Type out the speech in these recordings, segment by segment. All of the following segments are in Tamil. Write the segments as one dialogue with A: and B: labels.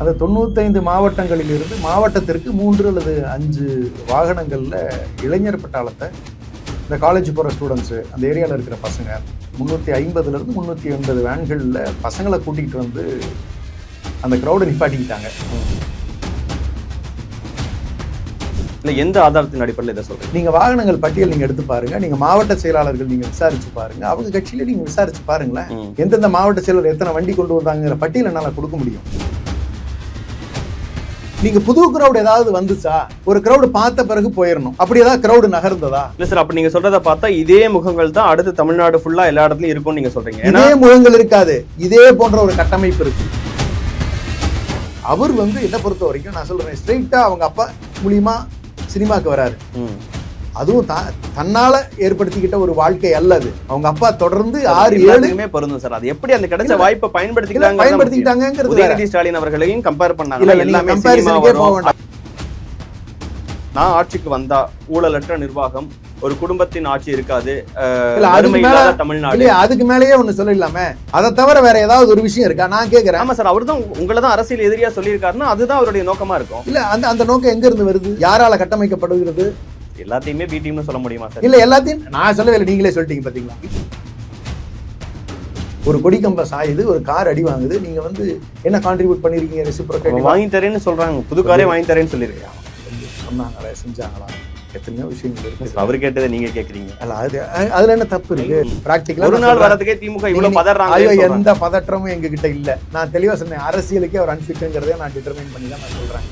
A: அந்த 95 மாவட்டங்களிலிருந்து மாவட்டத்திற்கு 3 அல்லது 5 வாகனங்களில் இளைஞர் பட்டாளத்தை இந்த காலேஜ் போகிற ஸ்டூடெண்ட்ஸு அந்த ஏரியாவில் இருக்கிற பசங்க 350லேருந்து 380 வேன்களில் பசங்களை கூட்டிகிட்டு வந்து அந்த க்ரௌடை நிப்பாட்டிக்கிட்டாங்க.
B: இல்லை எந்த ஆதாரத்தின் அடிப்படையில் இதை சொல்கிறீங்க?
A: நீங்கள் வாகனங்கள் பட்டியல் நீங்கள் எடுத்து பாருங்கள், நீங்கள் மாவட்ட செயலாளர்கள் நீங்கள் விசாரிச்சு பாருங்கள், அவங்க கட்சியில நீங்கள் விசாரிச்சு பாருங்களேன். எந்தெந்த மாவட்ட செயலர் எத்தனை வண்டி கொண்டு வந்தாங்கிற பட்டியல் என்னால் கொடுக்க முடியும். நீங்க புது கிரௌட் ஏதாவது வந்துச்சா? ஒரு கிரௌடு பார்த்த பிறகு போயிடணும். அப்படி ஏதாவது கிரௌடு நகர்ந்ததா?
B: இல்ல சார், அப்ப நீங்க சொல்றதை பார்த்தா இதே முகங்கள் தான் அடுத்து தமிழ்நாடு ஃபுல்லா எல்லா இடத்துலயும் இருக்கும் நீங்க சொல்றீங்க.
A: இதே முகங்கள் இருக்காது, இதே போன்ற ஒரு கட்டமைப்பு இருக்கு. அவர் என்ன பொறுத்த வரைக்கும் நான் சொல்றேன், ஸ்ட்ரெயிட்டா அவங்க அப்பா மூலியமா சினிமாக்கு வராரு. அதுவும் தன்னால ஏற்படுத்திக்கிட்ட ஒரு வாழ்க்கை அல்லது. அவங்க அப்பா தொடர்ந்து 6-7
B: பொருந்தும் சார். அது எப்படி அந்த கிடைச்ச வாய்ப்பை பயன்படுத்திக்கிட்டாங்க உதயநிதி ஸ்டாலின் அவர்களையும் கம்பேர் பண்ணாங்க. எல்லாமே நான் ஆட்சிக்கு வந்தா ஊழலற்ற நிர்வாகம், ஒரு குடும்பத்தின் ஆட்சி இருக்காது, தமிழ்நாடு.
A: அதுக்கு மேலேயே ஒண்ணு சொல்லலாமே. அதை தவிர வேற ஏதாவது ஒரு விஷயம் இருக்கா நான் கேக்குறேன்.
B: ஆமா சார், அவர்தான் உங்களை தான் அரசியல் எதிரியா சொல்லியிருக்காருன்னா அதுதான் அவருடைய நோக்கமா இருக்கும்.
A: இல்ல அந்த நோக்கம் எங்க இருந்து வருது? யாரால கட்டமைக்கப்படுகிறது?
B: எல்லாத்தையுமே பி டீம்னு சொல்ல முடியுமா சார்?
A: இல்ல எல்லாத்தையும் நான் சொல்லவே இல்லை, நீங்களே சொல்லிட்டீங்க பாத்தீங்களா. ஒரு கொடிக்கம்ப சாயுது, ஒரு கார் அடி வாங்குது, நீங்க என்ன கான்ட்ரிபியூட் பண்ணிருக்கீங்க? ரெசிப்ரோகேட்
B: வாங்கி தரேன்னு சொல்றாங்க, புது காரே வாங்கி தரேன்னு சொல்லிருக்காங்க.
A: சொன்னாங்களா, செஞ்சாங்களா? எத்தனையோ விஷயங்கள் இருக்கு.
B: அவர் கேட்டதை நீங்க கேக்குறீங்க.
A: அல்ல அதுல என்ன தப்பு இருக்கு? பிராக்டிகலா
B: ஒரு நாள் வரதுக்கே திமுக இவ்வளவு பதறாங்க.
A: எந்த பதற்றமும் எங்க கிட்ட இல்ல. நான் தெளிவா சொன்னேன், அரசியலுக்கே அவர் அன்பிட்ங்கிறதே நான் டிட்டர்மைன் பண்ணி தான் நான் சொல்றேன்.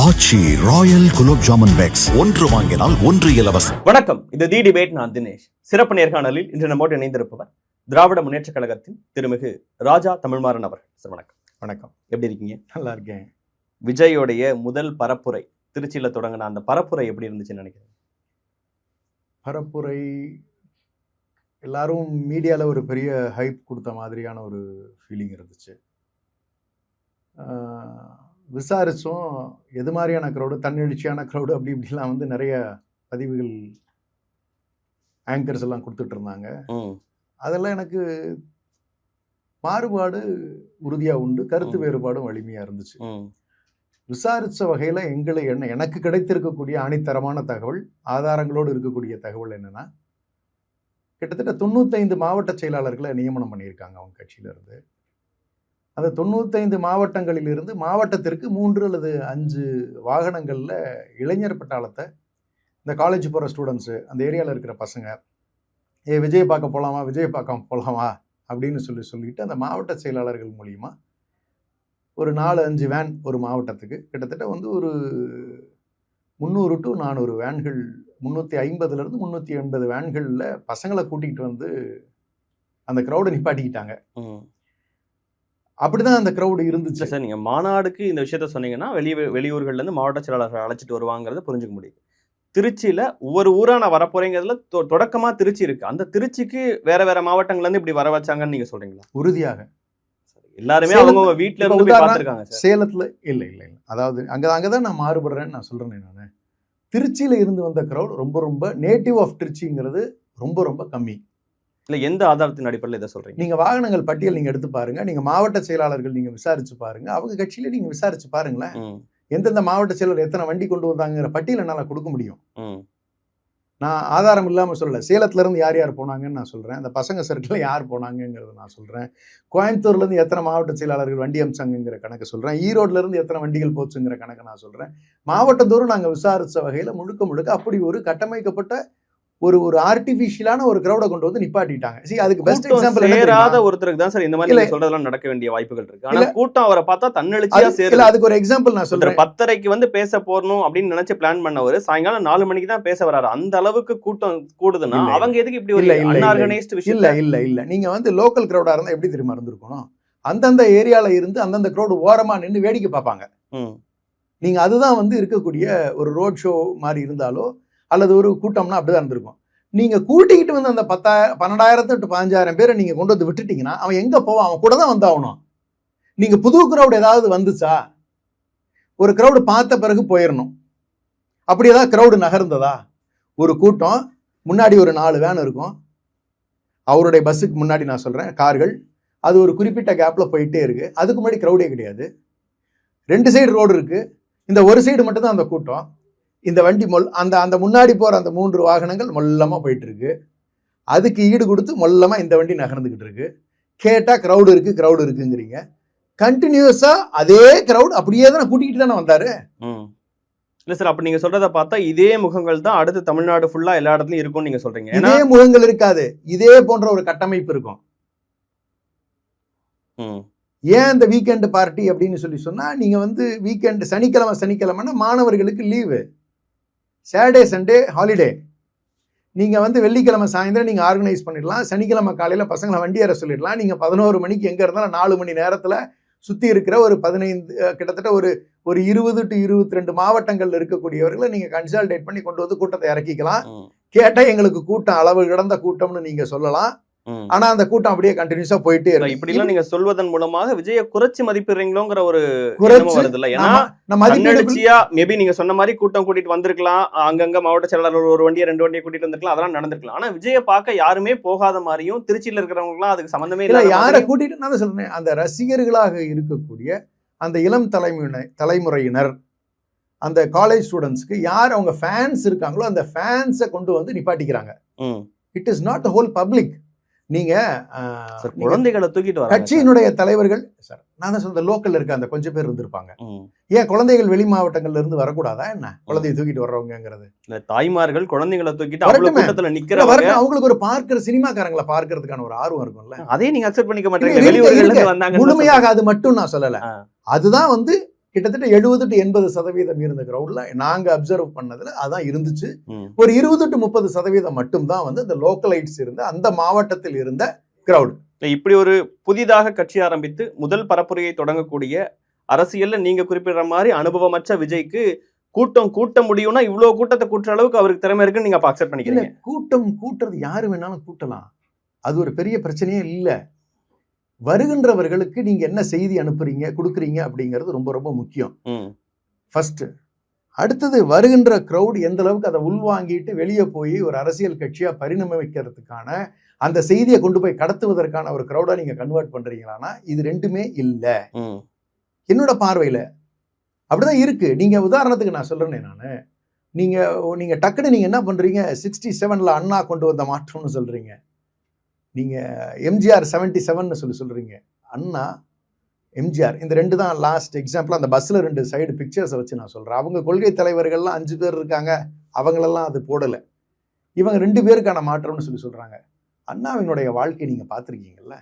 C: ஆச்சி ராயல் குலோப் ஜாமுன் பேக்ஸ், ஒன்று வாங்கினால் ஒன்று இலவசம்.
B: வணக்கம், இது தி டிபேட். நான் தினேஷ். சிறப்பு நேர்காணலில் இன்று நம்மோடு இணைந்திருப்பவர் திராவிட முன்னேற்ற கழகத்தின் திருமிகு ராஜா தமிழ்மாறன் அவர். சார் வணக்கம்.
A: வணக்கம்,
B: எப்படி இருக்கீங்க?
A: நல்லா இருக்கேன்.
B: விஜயோடைய முதல் பரப்புரை திருச்சியில தொடங்கின அந்த பரப்புரை எப்படி இருந்துச்சுன்னு நினைக்கிறேன்?
A: பரப்புரை எல்லாரும் மீடியால ஒரு பெரிய ஹைப் கொடுத்த மாதிரியான ஒரு ஃபீலிங் இருந்துச்சு. விசாரித்தோம் எது மாதிரியான க்ரௌடு, தன்னெழுச்சியான க்ரௌடு, அப்படி இப்படிலாம் நிறைய பதிவுகள் ஆங்கர்ஸ் எல்லாம் கொடுத்துட்டு இருந்தாங்க. அதெல்லாம் எனக்கு மாறுபாடு உறுதியாக உண்டு, கருத்து வேறுபாடும் வலிமையாக இருந்துச்சு. விசாரித்த வகையில் எனக்கு கிடைத்திருக்கக்கூடிய அணித்தரமான தகவல், ஆதாரங்களோடு இருக்கக்கூடிய தகவல் என்னென்னா, கிட்டத்தட்ட 95 மாவட்ட செயலாளர்களை நியமனம் பண்ணியிருக்காங்க அவங்க கட்சியிலிருந்து. அந்த 95 மாவட்டங்களிலிருந்து மாவட்டத்திற்கு 3 அல்லது 5 வாகனங்களில் இளைஞர் பட்டாளத்தை இந்த காலேஜ் போகிற ஸ்டூடெண்ட்ஸு அந்த ஏரியாவில் இருக்கிற பசங்க விஜய் பார்க்க போகலாமா, விஜய் பார்க்க போகலாமா அப்படின்னு சொல்லிட்டு அந்த மாவட்ட செயலாளர்கள் மூலிமா ஒரு 4-5 வேன் ஒரு மாவட்டத்துக்கு கிட்டத்தட்ட ஒரு 300 to 400 வேன்கள், 350லேருந்து 380 வேன்களில் பசங்களை கூட்டிகிட்டு அந்த க்ரௌடை நிப்பாட்டிக்கிட்டாங்க. அப்படிதான் அந்த க்ரௌடு இருந்துச்சு.
B: சார், நீங்க மாநாடுக்கு இந்த விஷயத்த சொன்னீங்கன்னா வெளியூர்கள்ல இருந்து மாவட்ட செயலாளர்கள் அழைச்சிட்டு வருவாங்கிறத புரிஞ்சுக்க முடியும். திருச்சியில ஒவ்வொரு ஊரா நான் வரப்போறேங்கிறதுல தொடக்கமா திருச்சி இருக்கு. அந்த திருச்சிக்கு வேற வேற மாவட்டங்கள்ல இருந்து இப்படி வர வச்சாங்கன்னு நீங்க சொல்றீங்களா?
A: உறுதியாக
B: எல்லாருமே அவங்க வீட்டுல இருந்து போய் பார்த்திருக்காங்க.
A: சேலத்துல இல்ல அதாவது அங்கதான் நான் மாறுபடுறேன்னு நான் சொல்றேன். நான் திருச்சியில இருந்து வந்த க்ரௌட் ரொம்ப நேட்டிவ் ஆஃப் திருச்சிங்கிறது ரொம்ப கம்மி.
B: இல்லை எந்த ஆதாரத்தின் அடிப்படையில் இதை சொல்றீங்க?
A: நீங்க வாகனங்கள் பட்டியல் நீங்க எடுத்து பாருங்க, நீங்க மாவட்ட செயலாளர்கள் நீங்க விசாரிச்சு பாருங்க, அவங்க கட்சியில நீங்க விசாரிச்சு பாருங்களேன். எந்தெந்த மாவட்ட செயலர் எத்தனை வண்டி கொண்டு வந்தாங்கிற பட்டியல் என்னால கொடுக்க முடியும். நான் ஆதாரம் இல்லாம சொல்லல. சேலத்துல இருந்து யார் யார் போனாங்கன்னு நான் சொல்றேன். அந்த பசங்க சர்க்கிள் யார் போனாங்கிறத நான் சொல்றேன். கோயம்புத்தூர்ல இருந்து எத்தனை மாவட்ட செயலாளர்கள் வண்டி அம்சாங்கிற கணக்கு சொல்றேன். ஈரோட்ல இருந்து எத்தனை வண்டிகள் போச்சுங்கிற கணக்கு நான் சொல்றேன். மாவட்டத்தோறும் நாங்க விசாரிச்ச வகையில முழுக்க அப்படி ஒரு கட்டமைக்கப்பட்ட ஒரு ஆர்டிபிஷியலான ஒரு கிரௌட கொண்டு வந்து நிப்பாட்டிட்டாங்க. அதுக்கு பெஸ்ட் எக்ஸாம்பிள்
B: சேராத ஒருத்தருக்கு தான் சார் இந்த மாதிரி சொல்றதெல்லாம் நடக்க வேண்டிய வாய்ப்புகள் இருக்கு. ஆனா கூட்டம் அவரை பார்த்தா தன்னெழுச்சியா சேரல.
A: அதுக்கு ஒரு எக்ஸாம்பிள் நான் சொல்றேன்.
B: 10:30க்கு பேச போறணும் அப்படின்னு நினைச்சு பிளான் பண்ணவர் சாயங்காலம் 4 மணிக்கு தான் பேச வராரு. அந்த அளவுக்கு கூட்டம் கூடுதுன்னா அவங்க எதுக்கு இப்படி ஒரு அன்ஆர்கனைஸ்ட் விஷயம்?
A: இல்ல நீங்க லோக்கல் கிரௌடா இருந்தா எப்படி தெரியுமா இருந்திருக்கணும்? அந்தந்த ஏரியால இருந்து அந்தந்த கிரௌடு ஓரமா நின்று வேடிக்கை பார்ப்பாங்க. நீங்க அதுதான் இருக்கக்கூடிய ஒரு ரோட் ஷோ மாதிரி இருந்தாலோ அல்லது ஒரு கூட்டம்னா அப்படிதான் இருந்திருக்கும். நீங்க கூட்டிக்கிட்டு அந்த 12,000 to 15,000 பேரை நீங்க கொண்டு வந்து விட்டுட்டீங்கன்னா அவன் எங்க போவான்? அவன் கூட தான் வந்தாகணும். நீங்க புது கிரௌட் ஏதாவது வந்துச்சா? ஒரு கிரௌடு பார்த்த பிறகு போயிடணும். அப்படி ஏதாவது கிரௌடு நகர்ந்ததா? ஒரு கூட்டம் முன்னாடி ஒரு 4 வேன் இருக்கும், அவருடைய பஸ்ஸுக்கு முன்னாடி நான் சொல்கிறேன் கார்கள், அது ஒரு குறிப்பிட்ட கேப்பில் போயிட்டே இருக்கு. அதுக்கு முன்னாடி க்ரௌடே கிடையாது. 2 சைடு ரோடு இருக்கு, இந்த ஒரு சைடு மட்டும்தான் அந்த கூட்டம். இந்த வண்டி அந்த முன்னாடி போகிற அந்த 3 வாகனங்கள் மொல்லமாக போயிட்டு இருக்கு. அதுக்கு ஈடு கொடுத்து மொல்லமாக இந்த வண்டி நகர்ந்துக்கிட்டு இருக்கு. கேட்டால் க்ரௌடு இருக்குங்கிறீங்க. கண்டினியூஸா அதே க்ரௌட் அப்படியே தான் கூட்டிகிட்டு தானே வந்தாரு.
B: இல்ல சார், அப்ப நீங்க சொல்றத பார்த்தா இதே முகங்கள் தான் அடுத்து தமிழ்நாடு ஃபுல்லா எல்லா இடத்துலயும் இருக்கும்னு நீங்க சொல்றீங்க.
A: இதே முகங்கள் இருக்காது, இதே போன்ற ஒரு கட்டமைப்பு இருக்கும். ஏன் இந்த வீக்கெண்ட் பார்ட்டி அப்படின்னு சொன்னா, நீங்க வந்து வீக்கெண்ட் சனிக்கிழமைன்னா மாணவர்களுக்கு லீவு, சாட்டர்டே சண்டே ஹாலிடே. நீங்க வந்து வெள்ளிக்கிழமை சாயந்தரம் நீங்க ஆர்கனைஸ் பண்ணிடலாம், சனிக்கிழமை காலையில பசங்களை வண்டி ஏற சொல்லிடலாம். நீங்க 11 மணிக்கு எங்க இருந்தாலும் 4 மணி நேரத்துல சுத்தி இருக்கிற ஒரு 15 கிட்டத்தட்ட ஒரு 20 to 22 மாவட்டங்கள்ல இருக்கக்கூடியவர்களை நீங்க கன்சால்டேட் பண்ணி கொண்டு வந்து கூட்டத்தை இறக்கிக்கலாம். கேட்டா எங்களுக்கு கூட்டம் அளவு கடந்த கூட்டம்னு நீங்க சொல்லலாம். ஆனா அந்த கூட்டம் அப்படியே கண்டினியூஸா போயிட்டே இருக்கு.
B: இப்படி எல்லாம் நீங்க சொல்வதன் மூலமாக விஜய குறைச்சு மதிப்பிடுறீங்களோங்கிற ஒரு குறைச்சு வருது இல்ல. ஏன்னா மதிப்பீடுச்சியா மேபி நீங்க சொன்ன மாதிரி கூட்டம் கூட்டிட்டு வந்திருக்கலாம், அங்கங்க மாவட்ட செயலாளர் ஒரு வண்டியை 2 வண்டியை கூட்டிட்டு வந்திருக்கலாம், அதெல்லாம் நடந்திருக்கலாம். ஆனா விஜய பார்க்க யாருமே போகாத மாதிரியும் திருச்சியில இருக்கிறவங்க எல்லாம் அதுக்கு சம்பந்தமே இல்ல.
A: யாரை கூட்டிட்டு நான் சொல்றேன், அந்த ரசிகர்களாக இருக்கக்கூடிய அந்த இளம் தலைமுறையினர், அந்த காலேஜ் ஸ்டூடெண்ட்ஸ்க்கு யார் அவங்க ஃபேன்ஸ் இருக்காங்களோ அந்த ஃபேன்ஸை கொண்டு வந்து நிப்பாட்டிக்கிறாங்க. It is not the whole public. நீங்க
B: குழந்தைகளை தூக்கிட்டு வர
A: கட்சியினுடைய தலைவர்கள் சார், நான் தான் சொல்ற லோக்கல்ல இருக்க அந்த கொஞ்சம் பேர் இருந்திருப்பாங்க. ஏன் குழந்தைகள் வெளி மாவட்டங்கள்ல இருந்து வரக்கூடாதா என்ன? குழந்தையை தூக்கிட்டு வர்றவங்கிறது
B: தாய்மார்கள் குழந்தைகளை தூக்கிட்டு அவ்வளவு கூட்டத்துல நிக்கிறவங்க,
A: அவங்களுக்கு ஒரு பார்க்கிற சினிமாக்காரங்களை பார்க்கறதுக்கான ஒரு ஆர்வம் இருக்கும்ல.
B: அதே நீங்க அக்செப்ட் பண்ணிக்க மாட்டீங்க. வெளியூர்கள்ல இருந்து வந்தாங்க
A: முழுமையாக அது மட்டும் நான் சொல்லல. அதுதான் வந்து கிட்டத்தட்ட 70 to 80% இருந்த கிரௌட்ல நாங்க அப்சர்வ் பண்ணதுல அதான் இருந்துச்சு. ஒரு 20 to 30% மட்டும்தான் வந்து இந்த லோக்கலைட்ஸ் இருந்த அந்த மாவட்டத்தில் இருந்த கிரௌட்.
B: இப்படி ஒரு புதிதாக கட்சி ஆரம்பித்து முதல் பரப்புரையை தொடங்கக்கூடிய அரசியல்ல நீங்க குறிப்பிடுற மாதிரி அனுபவமற்ற விஜய்க்கு கூட்ட முடியும்னா இவ்வளவு கூட்டத்தை கூட்டுற அளவுக்கு அவருக்கு திறமை இருக்குன்னு நீங்க அக்செப்ட் பண்ணிக்கிறீங்க.
A: கூட்டுறது யாரு வேணாலும் கூட்டலாம், அது ஒரு பெரிய பிரச்சனையே இல்லை. வருகின்றவர்களுக்கு நீங்க என்ன செய்தி அனுப்புறீங்க கொடுக்குறீங்க அப்படிங்கிறது ரொம்ப ரொம்ப முக்கியம். ஃபர்ஸ்ட். அடுத்தது வருகின்ற கிரௌட் எந்த அளவுக்கு அதை உள்வாங்கிட்டு வெளியே போய் ஒரு அரசியல் கட்சியா பரிணமிக்கிறதுக்கான அந்த செய்தியை கொண்டு போய் கடத்துவதற்கான ஒரு கிரௌடா நீங்க கன்வெர்ட் பண்றீங்களான்னா இது ரெண்டுமே இல்லை என்னோட பார்வையில. அப்படிதான் இருக்கு. நீங்க உதாரணத்துக்கு நான் சொல்றேனே, நானு நீங்க டக்குன்னு நீங்க என்ன பண்றீங்க, 67ல அண்ணா கொண்டு வந்த மாற்றம்னு சொல்றீங்க, நீங்க எம்ஜிஆர் 77ன்னு சொல்றீங்க. அண்ணா எம்ஜிஆர் இந்த 2 தான் லாஸ்ட் எக்ஸாம்பிள். அந்த பஸ்ல 2 சைடு பிக்சர்ஸை வச்சு நான் சொல்றேன். அவங்க கொள்கை தலைவர்கள்லாம் 5 பேர் இருக்காங்க, அவங்களெல்லாம் அது போடல. இவங்க 2 பேருக்கான மாற்றம்னு சொல்றாங்க. அண்ணாவினுடைய வாழ்க்கை நீங்க பார்த்துருக்கீங்கல்ல.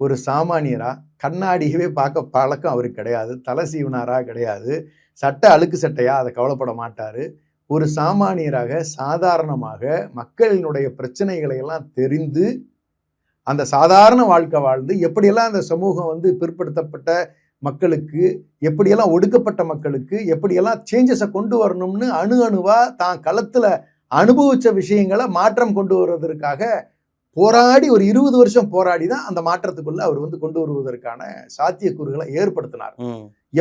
A: ஒரு சாமானியரா கண்ணாடியவே பார்க்க பழக்கம் அவருக்கு கிடையாது, தலை சீவனாரா கிடையாது, சட்டை அழுக்கு சட்டையா அதை கவலைப்பட மாட்டாரு. ஒரு சாமானியராக சாதாரணமாக மக்களினுடைய பிரச்சனைகளை எல்லாம் தெரிந்து அந்த சாதாரண வாழ்க்கை வாழ்ந்து எப்படியெல்லாம் அந்த சமூகம் வந்து பிற்படுத்தப்பட்ட மக்களுக்கு, எப்படியெல்லாம் ஒடுக்கப்பட்ட மக்களுக்கு எப்படியெல்லாம் சேஞ்சஸை கொண்டு வரணும்னு அணுவா தான் களத்துல அனுபவிச்ச விஷயங்களை மாற்றம் கொண்டு வருவதற்காக போராடி ஒரு 20 வருஷம் போராடி தான் அந்த மாற்றத்துக்குள்ள அவர் வந்து கொண்டு வருவதற்கான சாத்தியக்கூறுகளை ஏற்படுத்தினார்.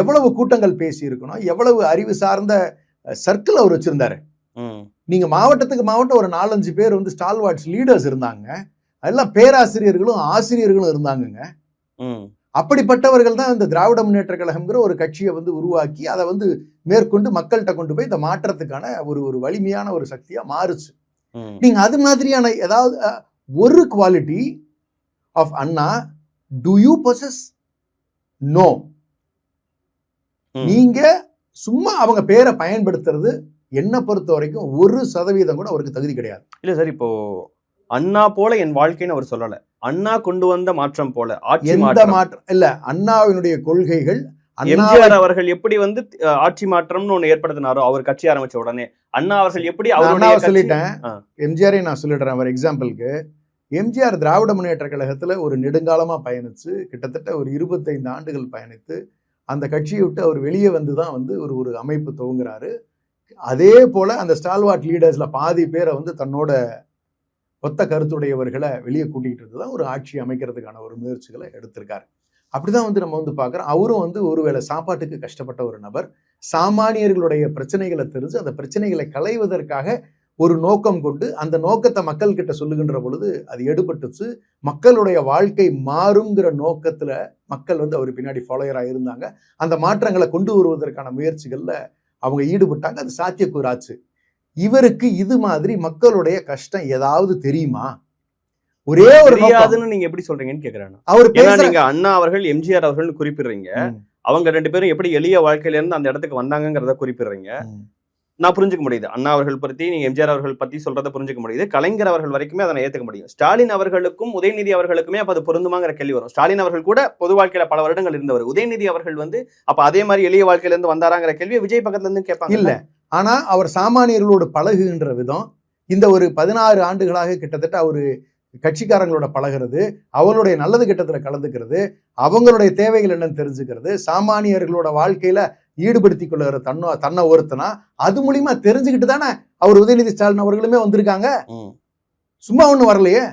A: எவ்வளவு கூட்டங்கள் பேசி இருக்கணும், எவ்வளவு அறிவு சார்ந்த சர்க்கிள் அவர் வச்சிருந்தாரு. நீங்க மாவட்டத்துக்கு மாவட்டம் ஒரு 4-5 பேர் வந்து ஸ்டால்வார்ட்ஸ் லீடர்ஸ் இருந்தாங்க. அதெல்லாம் பேராசிரியர்களும் ஆசிரியர்களும் இருந்தாங்கங்க. அப்படிப்பட்டவர்கள் தான் இந்த திராவிட முன்னேற்ற கழகம்ங்கிற ஒரு கட்சியை வந்து உருவாக்கி அதை வந்து மேற்கொண்டு மக்கள்கிட்ட கொண்டு போய் இந்த மாற்றத்துக்கான ஒரு வலிமையான ஒரு சக்தியா மாறுச்சு. நீங்க அது மாதிரியான ஏதாவது ஒரு குவாலிட்டி ஆஃப் அண்ணா டு யூ பொசஸ்? நோ. நீங்க சும்மா அவங்க பேரை பயன்படுத்துறது என்ன பொறுத்த வரைக்கும் 1% கூட அவருக்கு தகுதி கிடையாது.
B: இல்ல சார், இப்போ அண்ணா போல என் வாழ்க்கைன்னு அவர் சொல்லல, அண்ணா கொண்டு வந்த மாற்றம் போல ஆட்சி மாற்றம்
A: இல்ல. அண்ணாவினுடைய கொள்கைகள்,
B: எம்ஜிஆர் அவர்கள் எப்படி வந்து ஆட்சி மாற்றம்னு ஒண்ணு ஏற்படுத்தினாரோ அவர் கட்சி ஆரம்பிச்ச உடனே, அண்ணா அவர்கள் எப்படி
A: சொல்லிட்டேன், எம்ஜிஆரை நான் சொல்லிடுறேன் அவர் எக்ஸாம்பிளுக்கு. எம்ஜிஆர் திராவிட முன்னேற்ற கழகத்துல ஒரு நெடுங்காலமா பயணிச்சு கிட்டத்தட்ட ஒரு 25 ஆண்டுகள் பயணித்து அந்த கட்சியை விட்டு அவர் வெளியே வந்து தான் வந்து ஒரு அமைப்பு துவங்குறாரு. அதே போல அந்த ஸ்டால்வார்ட் லீடர்ஸ்ல பாதி பேரை வந்து தன்னோட ஒத்த கருத்துடையவர்களை வெளியே கூட்டிகிட்டு இருந்து தான் ஒரு ஆட்சி அமைக்கிறதுக்கான ஒரு முயற்சிகளை எடுத்திருக்காரு. அப்படிதான் வந்து நம்ம வந்து பார்க்குறோம். அவரும் வந்து ஒருவேளை சாப்பாட்டுக்கு கஷ்டப்பட்ட ஒரு நபர், சாமானியர்களுடைய பிரச்சனைகளை தெரிஞ்சு அந்த பிரச்சனைகளை களைவதற்காக ஒரு நோக்கம் கொண்டு அந்த நோக்கத்தை மக்கள் கிட்ட சொல்லுகின்ற பொழுது அது எடுபட்டுச்சு. மக்களுடைய வாழ்க்கை மாறுங்கிற நோக்கத்துல மக்கள் வந்து அவர் பின்னாடி ஃபாலோயரா இருந்தாங்க. அந்த மாற்றங்களை கொண்டு வருவதற்கான முயற்சிகள்ல அவங்க ஈடுபட்டாங்க. அது சாத்தியக்கூறாச்சு. இவருக்கு இது மாதிரி மக்களுடைய கஷ்டம் ஏதாவது தெரியுமா? ஒரே ஒரு
B: தெரியாதுன்னு நீங்க எப்படி சொல்றீங்கன்னு கேக்குறேன்.
A: அவர்
B: நீங்க அண்ணா அவர்கள், எம்ஜிஆர் அவர்கள் குறிப்பிடுறீங்க. அவங்க 2 பேரும் எப்படி எளிய வாழ்க்கையில இருந்து அந்த இடத்துக்கு வந்தாங்கிறத குறிப்பிடுறீங்க. நான் புரிஞ்சுக்க முடியுது. அண்ணா அவர்கள் பத்தி, நீங்க எம்ஜிஆர் அவர்கள் பத்தி சொல்றதை புரிஞ்சுக்க முடியுது. கலைஞர் அவர்கள் வரைக்குமே அதை ஏத்துக்க முடியும். ஸ்டாலின் அவர்களுக்கும் உதயநிதி அவர்களுக்குமே அப்ப அது பொருந்துமாங்கிற கேள்வி வரும். ஸ்டாலின் அவர்கள் கூட பொது வாழ்க்கையில பல வருடங்கள் இருந்தவர். உதயநிதி அவர்கள் வந்து அப்ப அதே மாதிரி எளிய வாழ்க்கையில இருந்து வந்தாராங்கிற கேள்வியை விஜய் பக்கத்துல இருந்து கேட்பாங்க.
A: இல்ல, ஆனா அவர் சாமானியர்களோடு பழகுகின்ற விதம், இந்த ஒரு 16 ஆண்டுகளாக கிட்டத்தட்ட அவரு கட்சிக்காரங்களோட பழகிறது, அவங்களுடைய நல்லது கெட்டத்துல கலந்துக்கிறது, அவங்களுடைய தேவைகள் என்னன்னு தெரிஞ்சுக்கிறது, சாமானியர்களோட வாழ்க்கையில ஈடுபடுத்தி கொள்ளுகிற தன்னை ஒருத்தனா அது மூலியமா தெரிஞ்சுக்கிட்டு தானே அவர் உதயநிதி ஸ்டாலின் அவர்களுமே வந்திருக்காங்க. சும்மா ஒண்ணு வரலையே.